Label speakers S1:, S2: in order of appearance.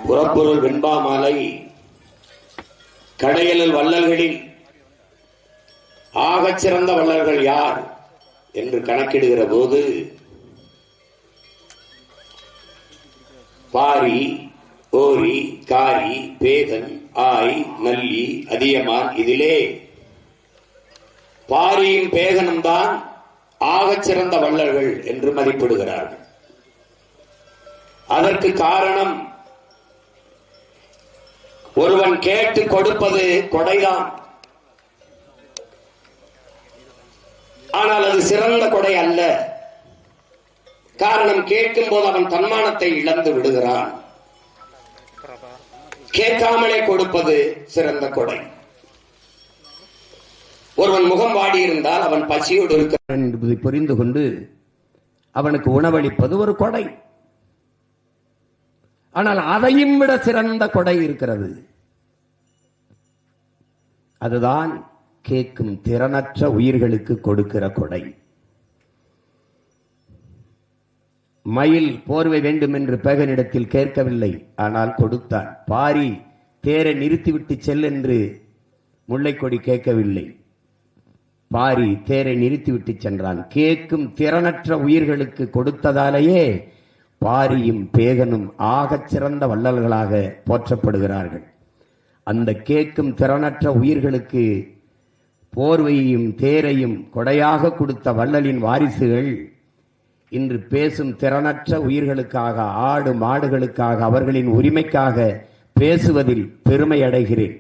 S1: புறப்பொருள் வெண்பா மாலை கடையலில் வள்ளல்களில் ஆகச் சிறந்த வள்ளல்கள் யார் என்று கணக்கிடுகிற போது பாரி, ஓரி, காரி, பேதன், ஆய், நல்லி, அதியமான், இதிலே பாரியும் பேகனும் தான் ஆகச் சிறந்த வள்ளல்கள் என்று மதிப்பிடுகிறார்கள். அதற்கு காரணம், ஒருவன் கேட்டு கொடுப்பது கொடைதான், ஆனால் அது சிறந்த கொடை அல்ல. காரணம், கேட்கும் போது அவன் தன்மானத்தை இழந்து விடுகிறான். கேட்காமலே கொடுப்பது சிறந்த கொடை. ஒருவன் முகம் வாடியிருந்தால் அவன் பசியோடு இருக்கிறான் என்பதை புரிந்து கொண்டு அவனுக்கு உணவளிப்பது ஒரு கொடை. ஆனால் அதையும் விட சிறந்த கொடை இருக்கிறது. அதுதான் கேட்கும் திறனற்ற உயிர்களுக்கு கொடுக்கிற கொடை. மயில் போர்வை வேண்டும் என்று பேகனிடத்தில் கேட்கவில்லை, ஆனால் கொடுத்தான். பாரி தேரை நிறுத்திவிட்டு செல் என்று முல்லைக்கொடி கேட்கவில்லை, பாரி தேரை நிறுத்திவிட்டு சென்றான். கேட்கும் திறனற்ற உயிர்களுக்கு கொடுத்ததாலேயே பாரியும் பேகனும் ஆகச் சிறந்த வள்ளல்களாக போற்றப்படுகிறார்கள். அந்த கேட்கும் திறனற்ற உயிர்களுக்கு போர்வையையும் தேரையும் கொடையாக கொடுத்த வள்ளலின் வாரிசுகள் இன்று பேசும் திறனற்ற உயிர்களுக்காக, ஆடு மாடுகளுக்காக, அவர்களின் உரிமைக்காக பேசுவதில் பெருமை அடைகிறேன்.